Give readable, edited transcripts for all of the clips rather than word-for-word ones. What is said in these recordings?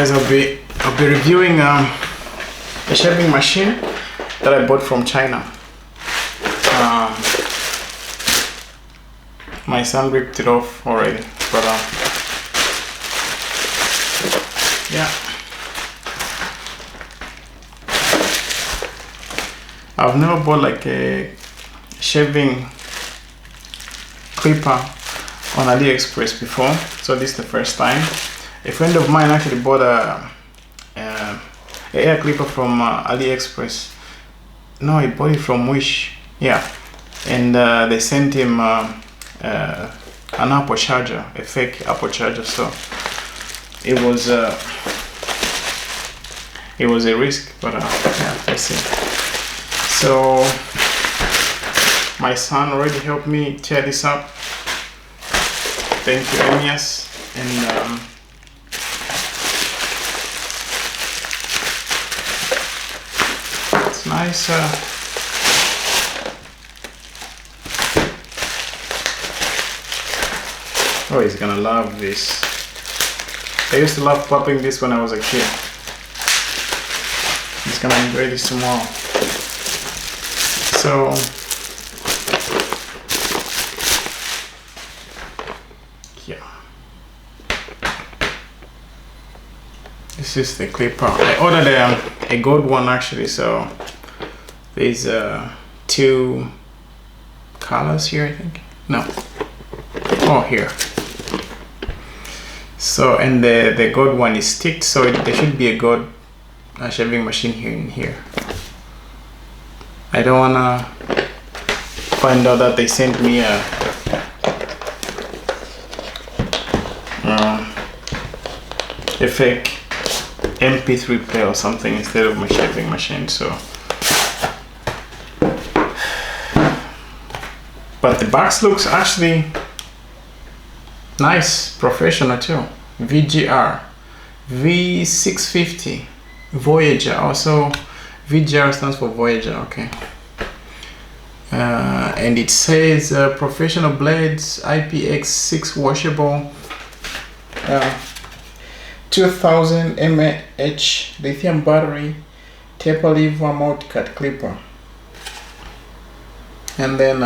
guys, I'll be reviewing a shaving machine that I bought from China. My son ripped it off already, but yeah, I've never bought like a shaving clipper on Aliexpress before, so this is the first time. A friend of mine actually bought a hair clipper from Aliexpress. No, he bought it from Wish. Yeah, and they sent him an Apple charger, a fake Apple charger. So it was a risk, but yeah, let's see. So my son already helped me tear this up. Thank you, Emias. And it's nice. Oh, he's gonna love this. I used to love popping this when I was a kid. He's gonna enjoy this tomorrow. So yeah, this is the clipper. I ordered a gold one actually, so there's two colors here, I think. No, oh, here. So, and the gold one is sticked, so there should be a gold shaving machine here. I don't wanna find out that they sent me a fake MP3 player or something instead of my shaving machine. So, but the box looks actually nice, professional too. VGR V650 Voyager. Also VGR stands for Voyager. Okay. And it says professional blades, IPX6 washable, 2000 mAh lithium battery, taper lever multi-cut clipper. And then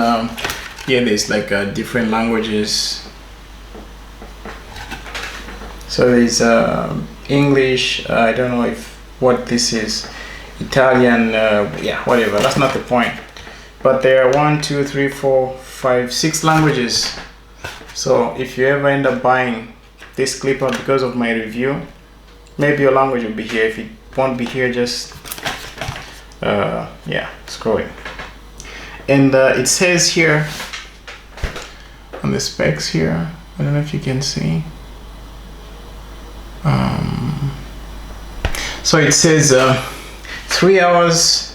here there's like different languages. So there's English, I don't know what this is, Italian, yeah, whatever, that's not the point. But there are 1, 2, 3, 4, 5, 6 languages. So if you ever end up buying this clipper because of my review, maybe your language will be here. If it won't be here, just yeah, scroll it. And it says here on the specs here, I don't know if you can see. So it says 3 hours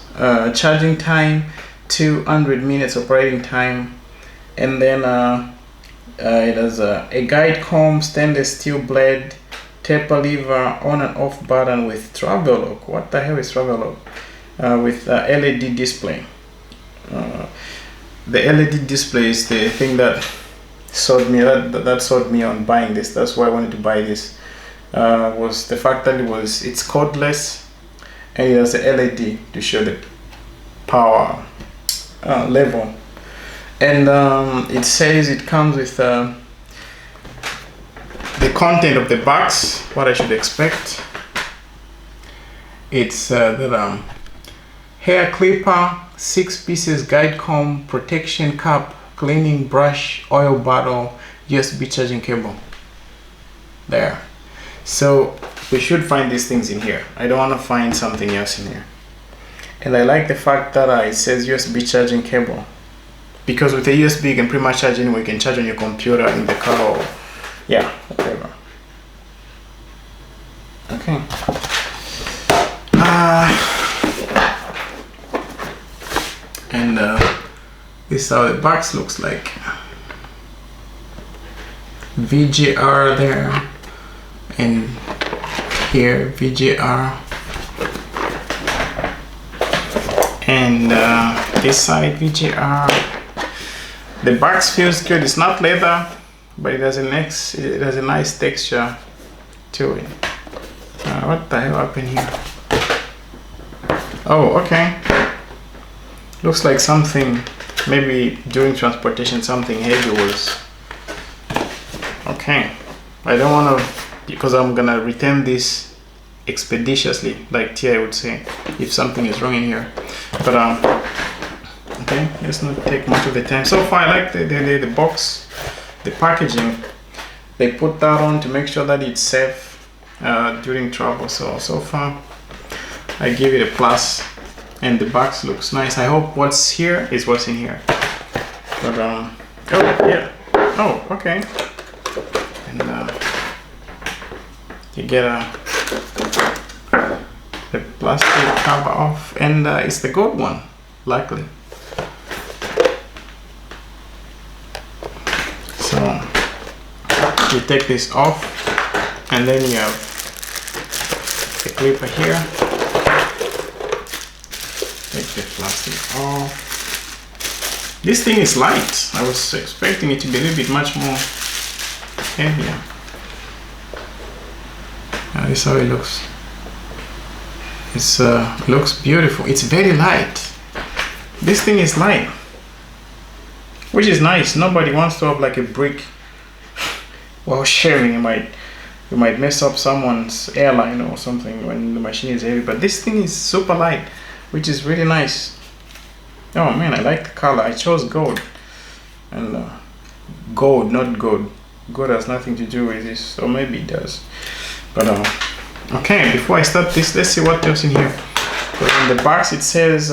charging time, 200 minutes operating time, and then it has a guide comb, stainless steel blade, taper lever, on and off button with travel lock. What the hell is travel lock? With LED display. The LED display is the thing that sold me on buying this. That's why I wanted to buy this. Was the fact that it's cordless and it has a LED to show the power level. And it says it comes with the content of the box, what I should expect. It's the hair clipper, 6 pieces, guide comb, protection cap, cleaning brush, oil bottle, USB charging cable. There. So we should find these things in here. I don't want to find something else in here. And I like the fact that it says USB charging cable, because with a USB you can pretty much charge anywhere. You can charge on your computer, in the car, or yeah, whatever. Okay. And this is how the box looks like. VGR there, and here VGR, and this side VGR. The box feels good. It's not leather, but it has a nice texture to it. What the hell happened here? Oh, okay. Looks like something, maybe during transportation something heavy was. Okay, I don't want to, because I'm gonna return this expeditiously, like Tia would say, if something is wrong in here. But okay, let's not take much of the time. So far, I like the box, the packaging. They put that on to make sure that it's safe during travel. So far, I give it a plus. And the box looks nice. I hope what's here is what's in here. But oh yeah. Oh, okay. And you get the plastic cover off, and it's the gold one, luckily. So you take this off, and then you have the clipper here. Take the plastic off. This thing is light. I was expecting it to be a little bit much more heavier. This is how it looks. It looks beautiful. It's very light. This thing is light, which is nice. Nobody wants to have like a brick while sharing. You might mess up someone's airline or something when the machine is heavy. But this thing is super light, which is really nice. Oh man, I like the color. I chose gold, and gold, not gold. Gold has nothing to do with this, or maybe it does. But okay, before I start this, let's see what else in here. But in the box it says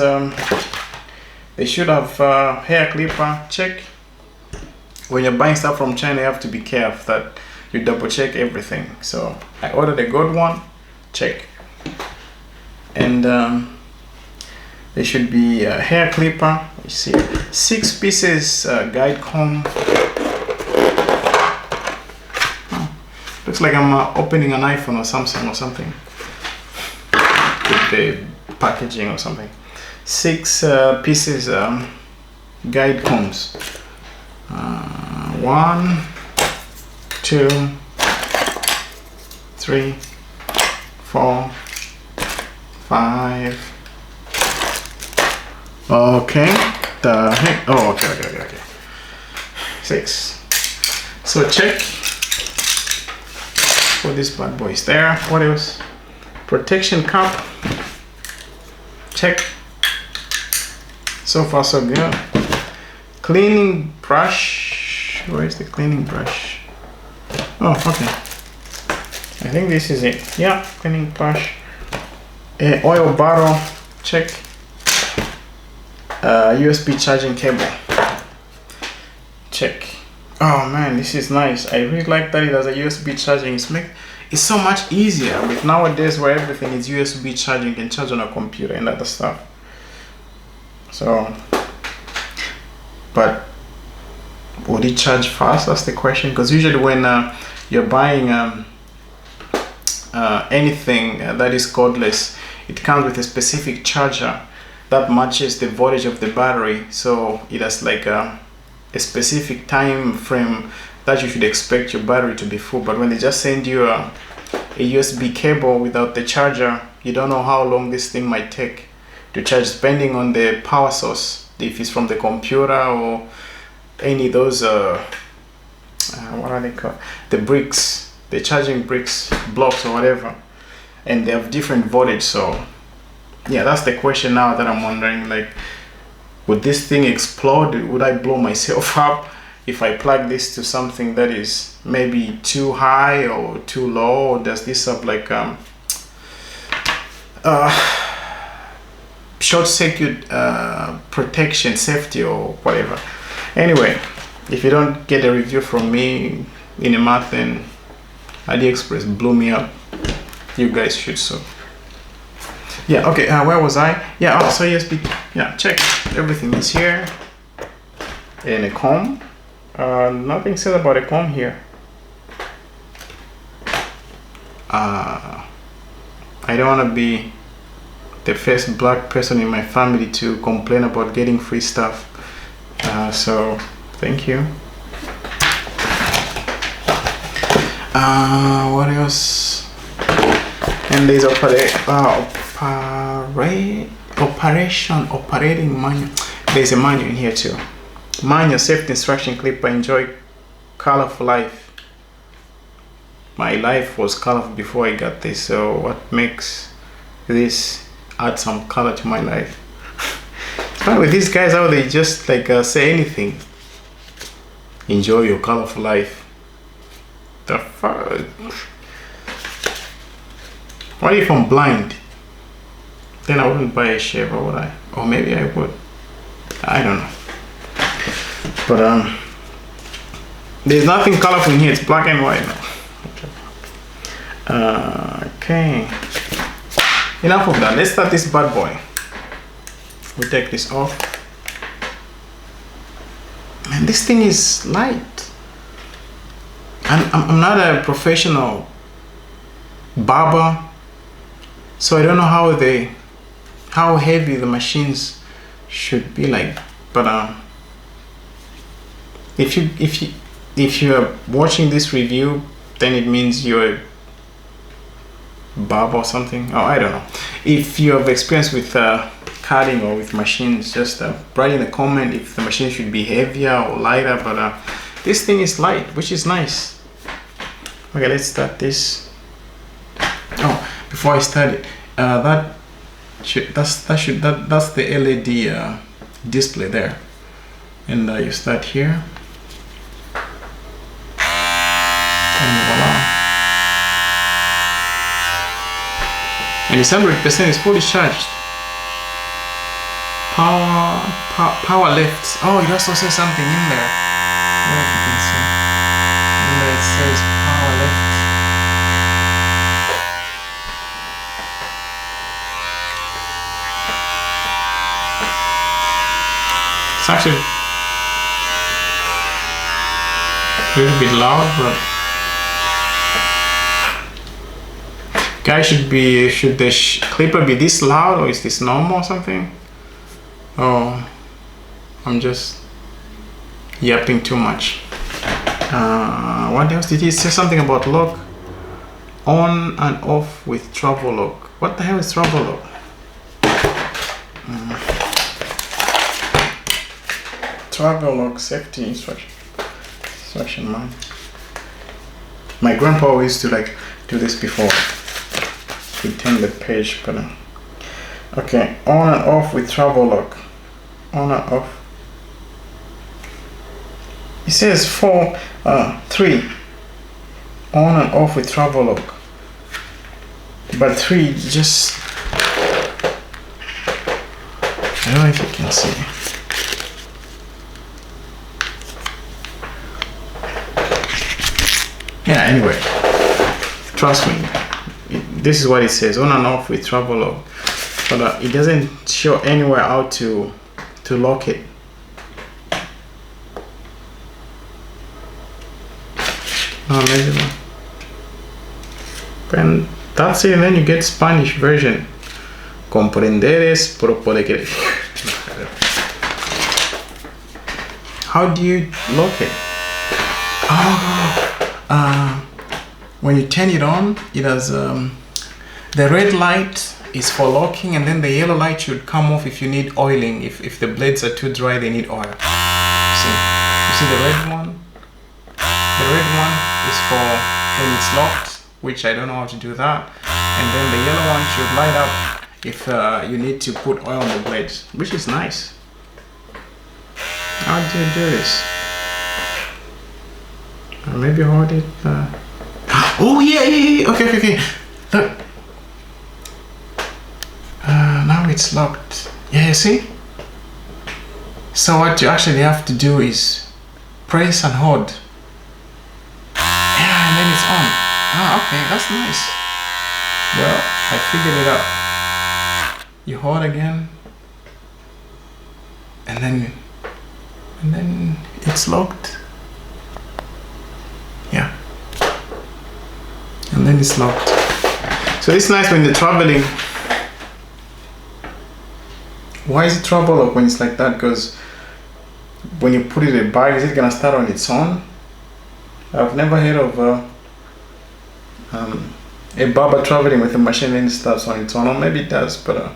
they should have hair clipper. Check. When you're buying stuff from China, you have to be careful that you double check everything. So I ordered a gold one. Check. And there should be a hair clipper. You see, 6 pieces guide comb. Oh, looks like I'm opening an iPhone or Samsung or something. With the packaging or something. 6 pieces guide combs. 1, 2, 3, 4, 5. Okay, the heck. Oh, okay. 6. So check. Put this bad boy is there. What else? Protection cup. Check. So far so good. Cleaning brush. Where is the cleaning brush? Oh, okay. I think this is it. Yeah, cleaning brush. Oil bottle. Check. USB charging cable. Check. Oh man, this is nice. I really like that it has a USB charging. It's so much easier with nowadays where everything is USB charging. You can charge on a computer and other stuff. So, but would it charge fast? That's the question. Because usually when you're buying anything that is cordless, it comes with a specific charger that matches the voltage of the battery, so it has like a specific time frame that you should expect your battery to be full. But when they just send you a USB cable without the charger, you don't know how long this thing might take to charge, depending on the power source, if it's from the computer or any of those what are they called, the bricks, the charging bricks, blocks or whatever, and they have different voltage. So yeah, that's the question now that I'm wondering, like, would this thing explode? Would I blow myself up if I plug this to something that is maybe too high or too low? Or does this have like short circuit protection, safety or whatever? Anyway, if you don't get a review from me in a month, then Aliexpress blew me up. You guys should. So yeah, okay, where was I? Yeah, oh, so USB, yeah, check, everything is here. And a comb, nothing said about a comb here. I don't want to be the first black person in my family to complain about getting free stuff, so thank you. What else? And there's operating manual. There's a manual in here too. Manual safety instruction clipper. Enjoy colorful life. My life was colorful before I got this, so what makes this add some color to my life? But with these guys out, they just like say anything. Enjoy your colorful life. The fuck? What if I'm blind? Then I wouldn't buy a shaver, would I? Or maybe I would. I don't know. But there's nothing colorful in here. It's black and white now. Okay. Enough of that. Let's start this bad boy. We take this off. And this thing is light. I'm not a professional barber, so I don't know how heavy the machines should be like. But if you are watching this review, then it means you're a barber or something. Oh, I don't know. If you have experience with cutting or with machines, just write in the comment if the machine should be heavier or lighter. But this thing is light, which is nice. Okay, let's start this. Oh, before I start it, that's the LED display there, and you start here, and voila. And it's 100%. It's fully charged. Power left. Oh, it also says something in there. I don't know if you can see. In there it says power left. It's actually a little bit loud, but guys, should the clipper be this loud, or is this normal or something? Oh, I'm just yapping too much. What else did he say? Something about lock on and off with travel lock. What the hell is travel lock? Travel lock safety instruction man. My grandpa used to like do this before. To turn the page, but okay, on and off with travel lock. On and off. It says 3 on and off with travel lock, but 3 just, I don't know if you can see. Yeah, anyway, trust me, this is what it says, on and off with travel lock, but it doesn't show anywhere how to lock it. Maybe not. And that's it, and then you get Spanish version. Comprenderes propone que. How do you lock it? When you turn it on, it has the red light is for locking, and then the yellow light should come off if you need oiling. If the blades are too dry, they need oil. You see the red one? The red one is for when it's locked, which I don't know how to do that. And then the yellow one should light up if you need to put oil on the blades, which is nice. How do you do this? Maybe hold it. Oh yeah. Okay. Look. Now it's locked. Yeah, you see? So what you actually have to do is press and hold. Yeah, and then it's on. Okay, that's nice. Well, I figured it out. You hold again, and then it's locked. Yeah. And then it's locked. So it's nice when you're traveling. Why is it travel lock when it's like that? Because when you put it in a bag, is it gonna start on its own? I've never heard of a barber traveling with a machine and stuff on its own, or maybe it does, but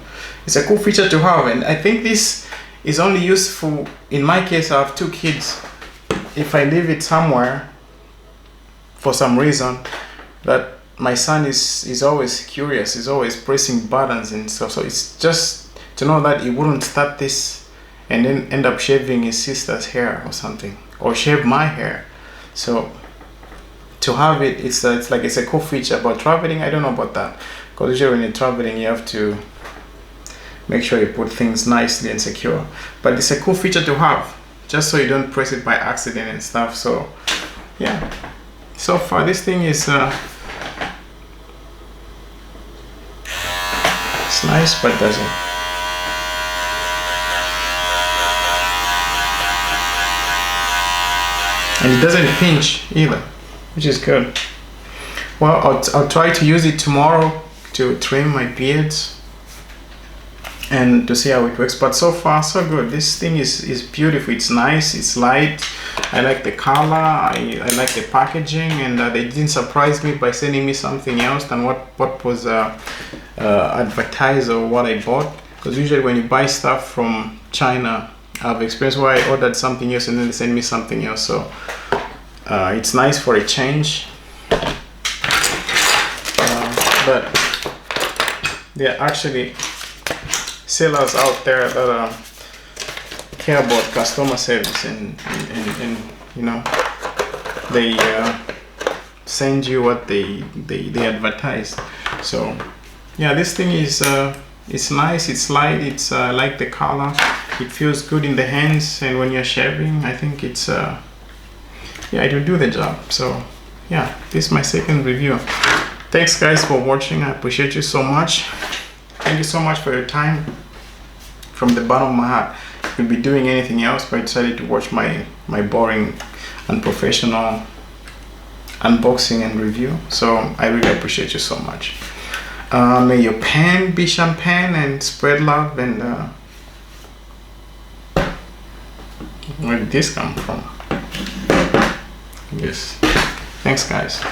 it's a cool feature to have. And I think this is only useful, in my case I have 2 kids. If I leave it somewhere for some reason, that my son is always curious, he's always pressing buttons and stuff, so it's just to know that he wouldn't start this and then end up shaving his sister's hair or something, or shave my hair. So to have it, it's like it's a cool feature. But traveling, I don't know about that, because usually when you're traveling you have to make sure you put things nicely and secure. But it's a cool feature to have, just so you don't press it by accident and stuff. So yeah, so far this thing is it's nice, but doesn't. And it doesn't pinch either, which is good. Well, I'll try to use it tomorrow to trim my beards and to see how it works. But so far so good. This thing is beautiful. It's nice, it's light. I like the color, I like the packaging, and they didn't surprise me by sending me something else than what was advertised or what I bought. Because usually when you buy stuff from China, I've experienced where I ordered something else and then they send me something else. So it's nice for a change. But there are actually sellers out there that care about customer service, and you know, they send you what they advertise. So yeah, this thing is it's nice, it's light, it's like the color, it feels good in the hands, and when you're shaving I think it's yeah, it will do the job. So yeah, this is my second review. Thanks guys for watching, I appreciate you so much. Thank you so much for your time from the bottom of my heart. Could be doing anything else, but I decided to watch my boring unprofessional unboxing and review. So I really appreciate you so much. May your pan be champagne and spread love. And where did this come from? Yes. Thanks guys.